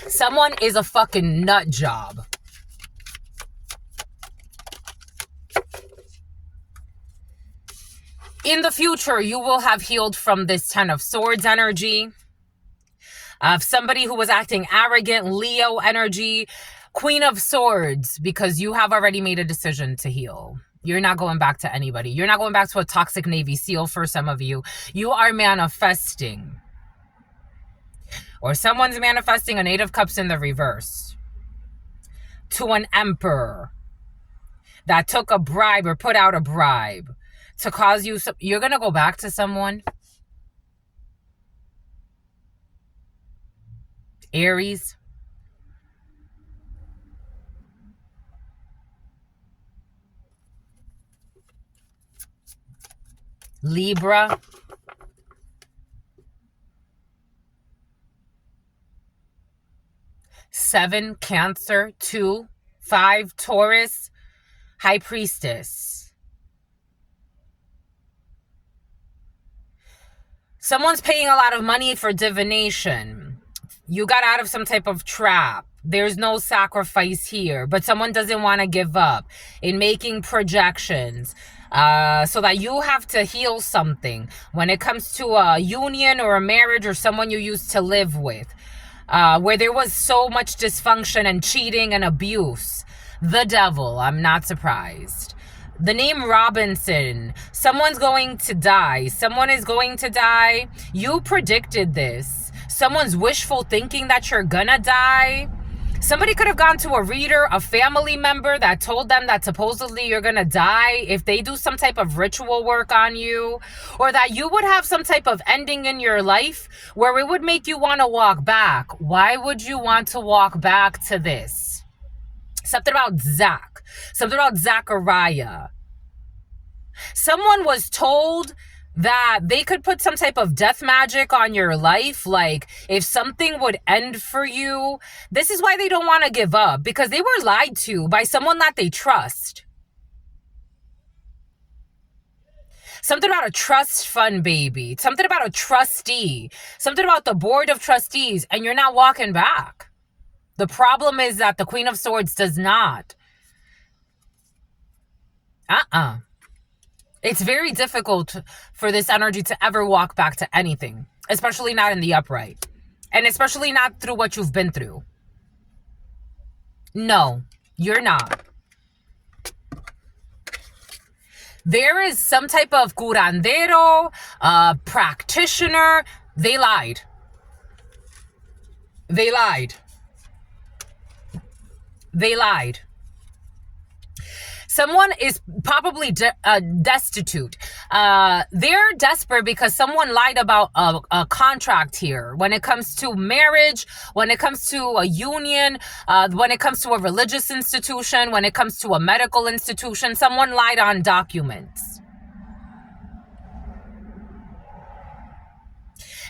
Someone is a fucking nut job. In the future, you will have healed from this 10 of Swords energy. Of somebody who was acting arrogant, Leo energy, Queen of Swords, because you have already made a decision to heal. You're not going back to anybody. You're not going back to a toxic Navy SEAL for some of you. You are manifesting. Or someone's manifesting an 8 of Cups in the reverse. To an Emperor that took a bribe or put out a bribe to cause you... You're going to go back to someone... Aries, Libra, seven, Cancer, 2, 5, Taurus, High Priestess. Someone's paying a lot of money for divination. You got out of some type of trap. There's no sacrifice here, but someone doesn't want to give up in making projections so that you have to heal something when it comes to a union or a marriage or someone you used to live with, where there was so much dysfunction and cheating and abuse. The devil, I'm not surprised. The name Robinson, someone's going to die. Someone is going to die. You predicted this. Someone's wishful thinking that you're gonna die. Somebody could have gone to a reader, a family member that told them that supposedly you're gonna die if they do some type of ritual work on you, or that you would have some type of ending in your life where it would make you want to walk back. Why would you want to walk back to this? Something about Zach. Something about Zachariah. Someone was told that they could put some type of death magic on your life, like if something would end for you. This is why they don't want to give up, because they were lied to by someone that they trust. Something about a trust fund baby. Something about a trustee. Something about the board of trustees, and you're not walking back. The problem is that the Queen of Swords does not. It's very difficult for this energy to ever walk back to anything, especially not in the upright, and especially not through what you've been through. No, you're not. There is some type of curandero, practitioner. They lied. They lied. They lied. Someone is probably destitute. They're desperate because someone lied about a contract here. When it comes to marriage, when it comes to a union, when it comes to a religious institution, when it comes to a medical institution, someone lied on documents.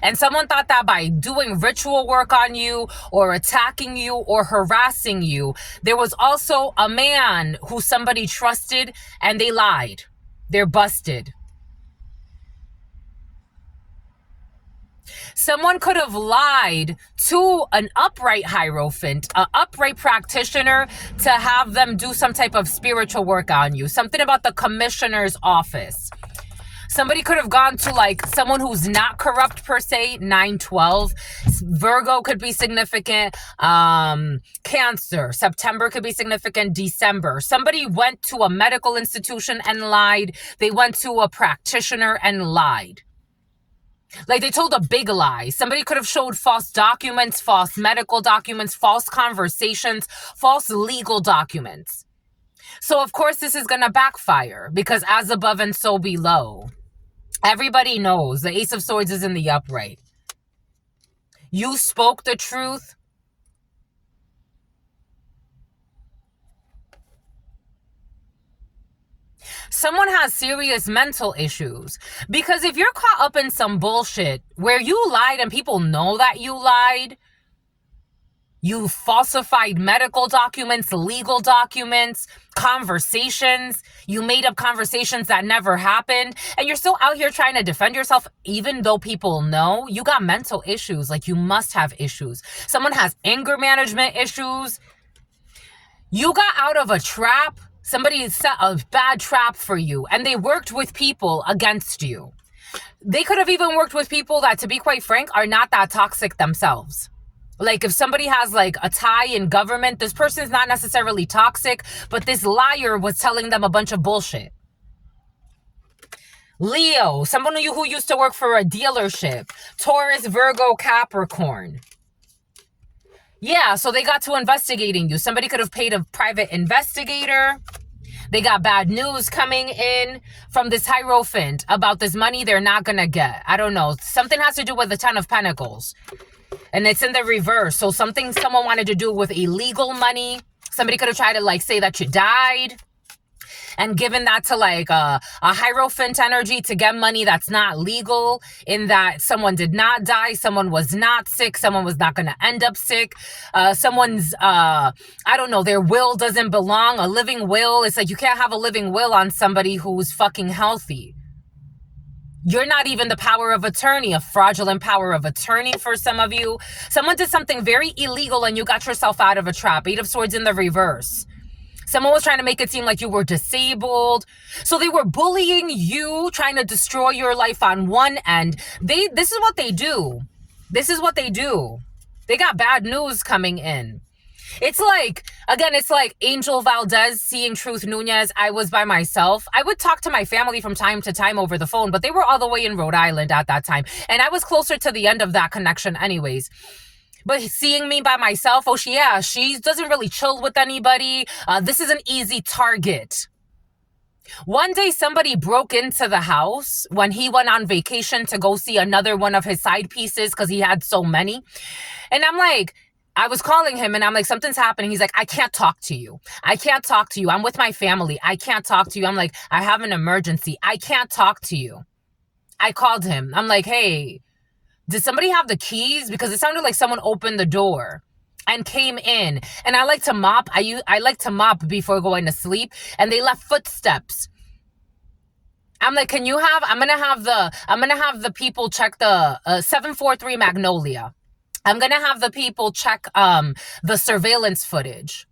And someone thought that by doing ritual work on you or attacking you or harassing you, there was also a man who somebody trusted, and they lied. They're busted. Someone could have lied to an upright hierophant, an upright practitioner, to have them do some type of spiritual work on you. Something about the commissioner's office. Somebody could have gone to like someone who's not corrupt per se, 9/12. Virgo could be significant. Cancer, September could be significant. December. Somebody went to a medical institution and lied. They went to a practitioner and lied. Like they told a big lie. Somebody could have showed false documents, false medical documents, false conversations, false legal documents. So of course this is going to backfire, because as above and so below. Everybody knows the Ace of Swords is in the upright. You spoke the truth. Someone has serious mental issues, because if you're caught up in some bullshit where you lied and people know that you lied, you falsified medical documents, legal documents, conversations. You made up conversations that never happened. And you're still out here trying to defend yourself, even though people know. You got mental issues. Like, you must have issues. Someone has anger management issues. You got out of a trap. Somebody set a bad trap for you, and they worked with people against you. They could have even worked with people that, to be quite frank, are not that toxic themselves. Like, if somebody has like a tie in government, this person's not necessarily toxic, but this liar was telling them a bunch of bullshit. Leo, someone who used to work for a dealership. Taurus, Virgo, Capricorn. Yeah, so they got to investigating you. Somebody could have paid a private investigator. They got bad news coming in from this Hierophant about this money they're not going to get. I don't know. Something has to do with the Ten of Pentacles. And it's in the reverse. So someone wanted to do with illegal money. Somebody could have tried to like say that you died and given that to like a Hierophant energy to get money that's not legal, in that someone did not die, someone was not sick, someone was not going to end up sick, someone's, I don't know, their will doesn't belong, a living will. It's like you can't have a living will on somebody who's fucking healthy. You're not even the power of attorney, a fraudulent power of attorney for some of you. Someone did something very illegal and you got yourself out of a trap. 8 of Swords in the reverse. Someone was trying to make it seem like you were disabled. So they were bullying you, trying to destroy your life on one end. This is what they do. This is what they do. They got bad news coming in. It's like, again, it's like Angel Valdez seeing Truth Nuñez. I was by myself. I would talk to my family from time to time over the phone, but they were all the way in Rhode Island at that time. And I was closer to the end of that connection anyways. But seeing me by myself, oh, she doesn't really chill with anybody. This is an easy target. One day, somebody broke into the house when he went on vacation to go see another one of his side pieces because he had so many. And I'm like, I was calling him and I'm like, something's happening. He's like, I can't talk to you. I can't talk to you. I'm with my family. I can't talk to you. I'm like, I have an emergency. I can't talk to you. I called him. I'm like, hey, did somebody have the keys? Because it sounded like someone opened the door and came in. And I like to mop. I like to mop before going to sleep. And they left footsteps. I'm like, I'm gonna have the people check the 743 Magnolia. I'm gonna have the people check the surveillance footage.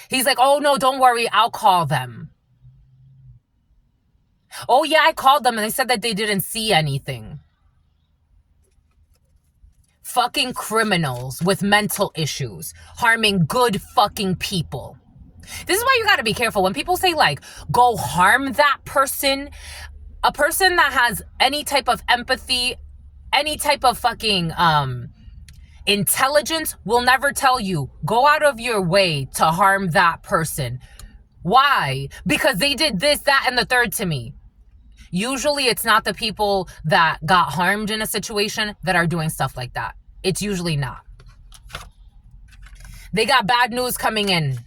He's like, oh no, don't worry, I'll call them. Oh yeah, I called them and they said that they didn't see anything. Fucking criminals with mental issues harming good fucking people. This is why you gotta be careful when people say like, go harm that person. A person that has any type of empathy, any type of fucking intelligence will never tell you, go out of your way to harm that person. Why? Because they did this, that, and the third to me. Usually it's not the people that got harmed in a situation that are doing stuff like that. It's usually not. They got bad news coming in.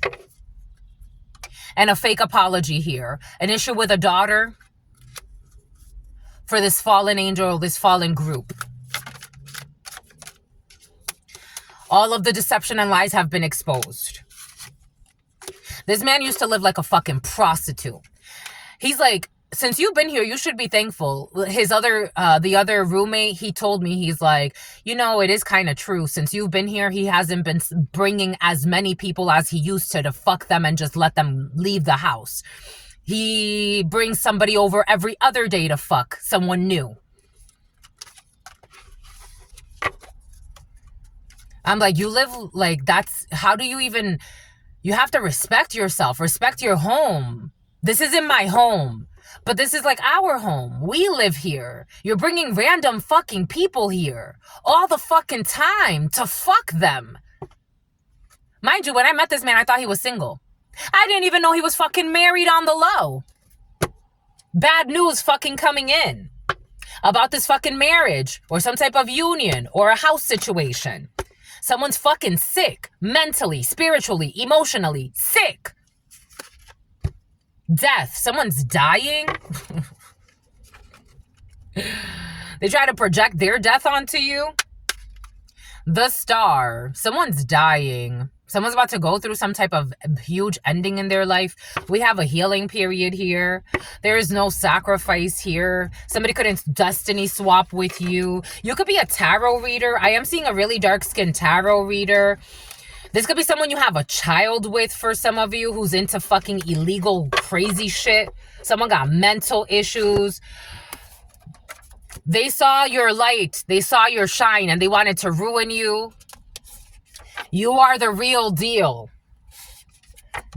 And a fake apology here. An issue with a daughter for this fallen angel, this fallen group. All of the deception and lies have been exposed. This man used to live like a fucking prostitute. He's like, since you've been here, you should be thankful. The other roommate, he told me, he's like, you know, it is kind of true. Since you've been here, he hasn't been bringing as many people as he used to fuck them and just let them leave the house. He brings somebody over every other day to fuck someone new. I'm like, you live like that's, how do you even, you have to respect yourself, respect your home. This isn't my home. But this is like our home. We live here. You're bringing random fucking people here all the fucking time to fuck them. Mind you, when I met this man, I thought he was single. I didn't even know he was fucking married on the low. Bad news fucking coming in about this fucking marriage or some type of union or a house situation. Someone's fucking sick, mentally, spiritually, emotionally, sick. Death. Someone's dying. They try to project their death onto you. The Star. Someone's dying. Someone's about to go through some type of huge ending in their life. We have a healing period here. There is no sacrifice here. Somebody couldn't destiny swap with you. You could be a tarot reader. I am seeing a really dark-skinned tarot reader. This could be someone you have a child with for some of you who's into fucking illegal, crazy shit. Someone got mental issues. They saw your light. They saw your shine and they wanted to ruin you. You are the real deal.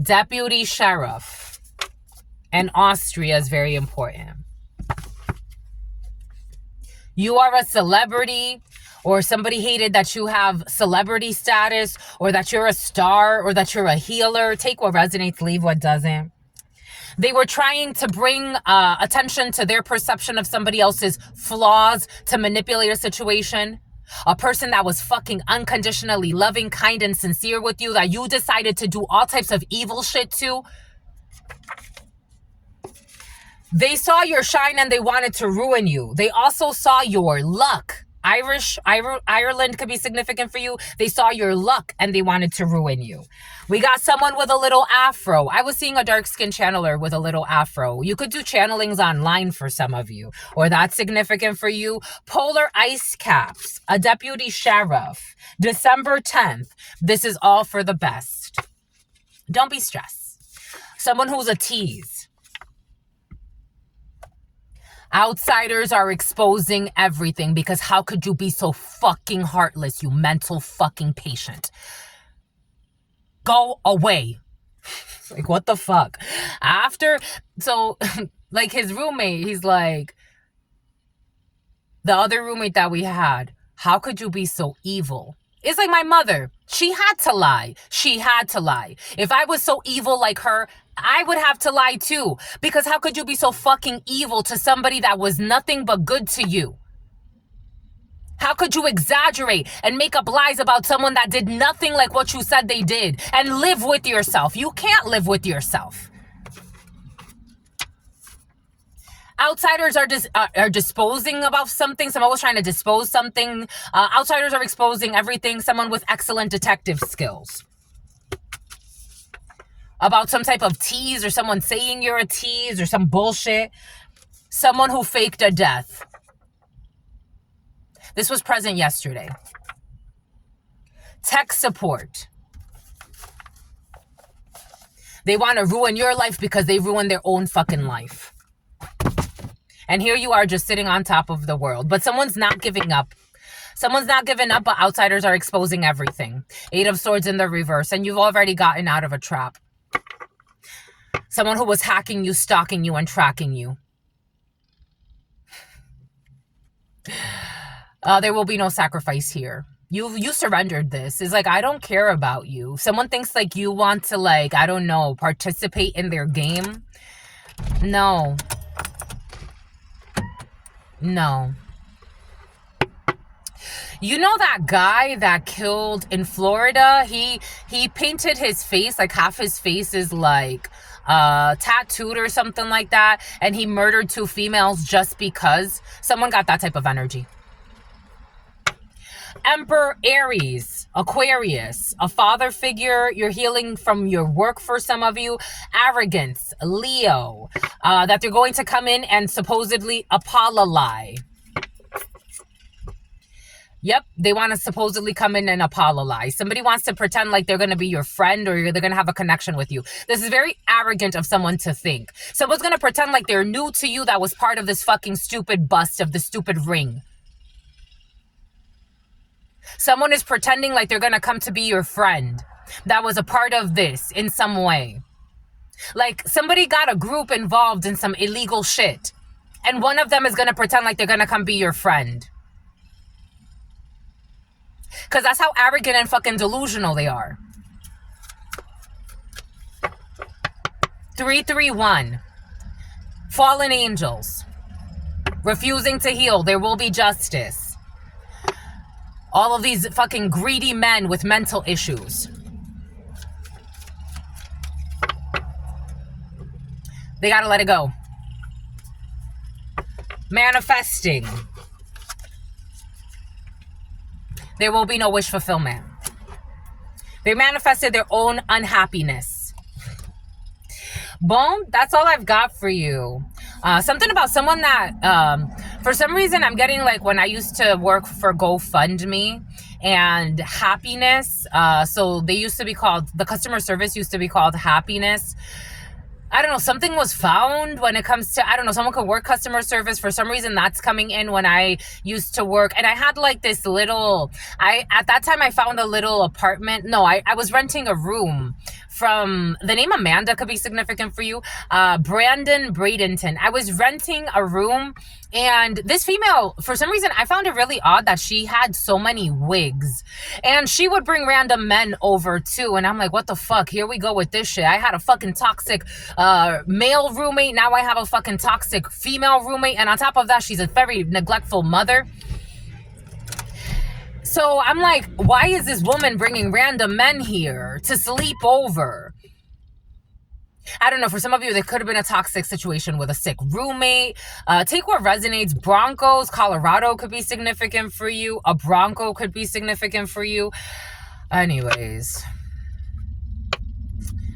Deputy Sheriff. And Austria is very important. You are a celebrity. Or somebody hated that you have celebrity status, or that you're a star, or that you're a healer. Take what resonates, leave what doesn't. They were trying to bring attention to their perception of somebody else's flaws to manipulate a situation. A person that was fucking unconditionally loving, kind, and sincere with you, that you decided to do all types of evil shit to. They saw your shine and they wanted to ruin you. They also saw your luck. Ireland could be significant for you. They saw your luck and they wanted to ruin you. We got someone with a little afro. I was seeing a dark-skinned channeler with a little afro. You could do channelings online for some of you, or that's significant for you. Polar ice caps, a deputy sheriff, December 10th. This is all for the best. Don't be stressed. Someone who's a tease. Outsiders are exposing everything, because how could you be so fucking heartless, you mental fucking patient? Go away. Like, what the fuck? So, like, his roommate, he's like, the other roommate that we had, how could you be so evil? It's like my mother. She had to lie. She had to lie. If I was so evil like her, I would have to lie too. Because how could you be so fucking evil to somebody that was nothing but good to you? How could you exaggerate and make up lies about someone that did nothing like what you said they did and live with yourself? You can't live with yourself. Outsiders are disposing about something. Someone was trying to dispose something. Outsiders are exposing everything. Someone with excellent detective skills. About some type of tease, or someone saying you're a tease, or some bullshit. Someone who faked a death. This was present yesterday. Tech support. They want to ruin your life because they ruined their own fucking life. And here you are just sitting on top of the world. But someone's not giving up. Someone's not giving up, but outsiders are exposing everything. 8 of Swords in the reverse. And you've already gotten out of a trap. Someone who was hacking you, stalking you, and tracking you. There will be no sacrifice here. You surrendered this. It's like, I don't care about you. Someone thinks like you want to, like, I don't know, participate in their game. No. No. You know that guy that killed in Florida? He painted his face, like half his face is like tattooed or something like that. And he murdered 2 females just because. Someone got that type of energy. Emperor Aries, Aquarius, a father figure. You're healing from your work for some of you. Arrogance, Leo, that they're going to come in and supposedly apologize. Yep, they want to supposedly come in and apologize. Somebody wants to pretend like they're going to be your friend, or they're going to have a connection with you. This is very arrogant of someone to think. Someone's going to pretend like they're new to you, that was part of this fucking stupid bust of the stupid ring. Someone is pretending like they're going to come to be your friend that was a part of this in some way. Like, somebody got a group involved in some illegal shit, and one of them is going to pretend like they're going to come be your friend. Because that's how arrogant and fucking delusional they are. 331. Fallen angels. Refusing to heal. There will be justice. All of these fucking greedy men with mental issues. They gotta let it go. Manifesting. There will be no wish fulfillment. They manifested their own unhappiness. Boom, that's all I've got for you. Something about someone that, for some reason, I'm getting like when I used to work for GoFundMe and happiness. So they used to be called, the customer service used to be called happiness. I don't know, something was found when it comes to, I don't know, someone could work customer service. For some reason, that's coming in when I used to work. And I had like this little, at that time, I found a little apartment. No, I was renting a room from, the name Amanda could be significant for you. Brandon Bradenton. I was renting a room, and this female, for some reason, I found it really odd that she had so many wigs, and she would bring random men over too. And I'm like, what the fuck? Here we go with this shit. I had a fucking toxic male roommate. Now I have a fucking toxic female roommate. And on top of that, she's a very neglectful mother. So I'm like, why is this woman bringing random men here to sleep over? I don't know. For some of you, there could have been a toxic situation with a sick roommate. Take what resonates. Broncos, Colorado could be significant for you. A Bronco could be significant for you. Anyways.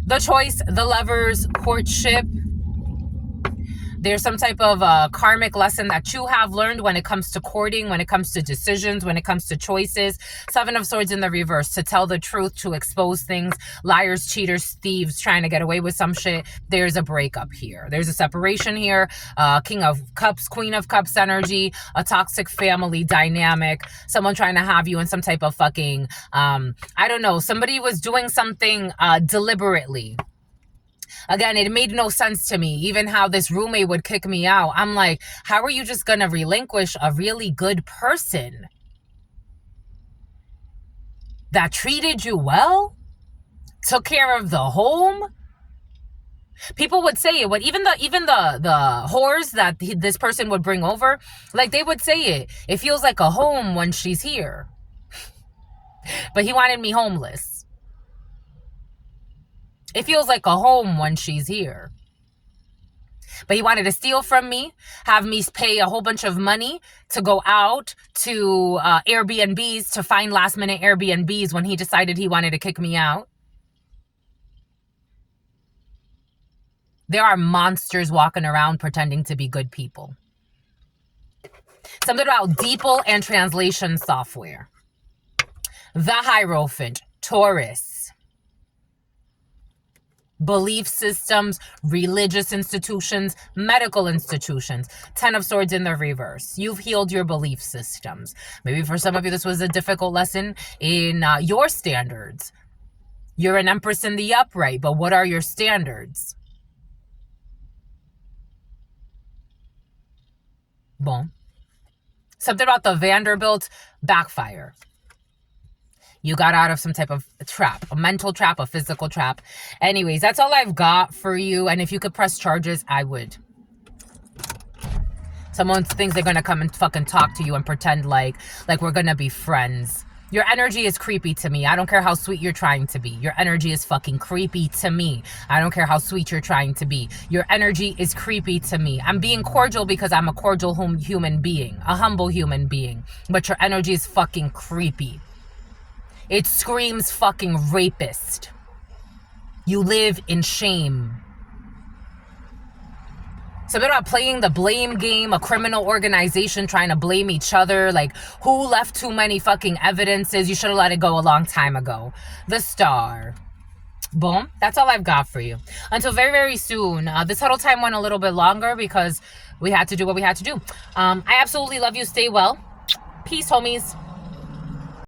The Choice, the Lovers, Courtship. There's some type of karmic lesson that you have learned when it comes to courting, when it comes to decisions, when it comes to choices. Seven of Swords in the reverse, to tell the truth, to expose things. Liars, cheaters, thieves, trying to get away with some shit. There's a breakup here. There's a separation here. King of Cups, Queen of Cups energy. A toxic family dynamic. Someone trying to have you in some type of fucking, I don't know. Somebody was doing something deliberately. Again, it made no sense to me, even how this roommate would kick me out. I'm like, how are you just going to relinquish a really good person that treated you well, took care of the home? People would say it, but even the whores that this person would bring over, like they would say it. It feels like a home when she's here. But he wanted me homeless. It feels like a home when she's here. But he wanted to steal from me, have me pay a whole bunch of money to go out to Airbnbs, to find last minute Airbnbs when he decided he wanted to kick me out. There are monsters walking around pretending to be good people. Something about DeepL and translation software. The Hierophant, Taurus. Belief systems, religious institutions, medical institutions. 10 of Swords in the reverse. You've healed your belief systems. Maybe for some of you, this was a difficult lesson in your standards. You're an Empress in the upright, but what are your standards? Boom. Something about the Vanderbilt backfire. You got out of some type of trap, a mental trap, a physical trap. Anyways, that's all I've got for you. And if you could press charges, I would. Someone thinks they're going to come and fucking talk to you and pretend like we're going to be friends. Your energy is creepy to me. I don't care how sweet you're trying to be. Your energy is fucking creepy to me. I don't care how sweet you're trying to be. Your energy is creepy to me. I'm being cordial because I'm a cordial human being, a humble human being. But your energy is fucking creepy. It screams fucking rapist. You live in shame. Something about playing the blame game, a criminal organization trying to blame each other. Like, who left too many fucking evidences? You should have let it go a long time ago. The Star. Boom. That's all I've got for you. Until very, very soon. This huddle time went a little bit longer because we had to do what we had to do. I absolutely love you. Stay well. Peace, homies.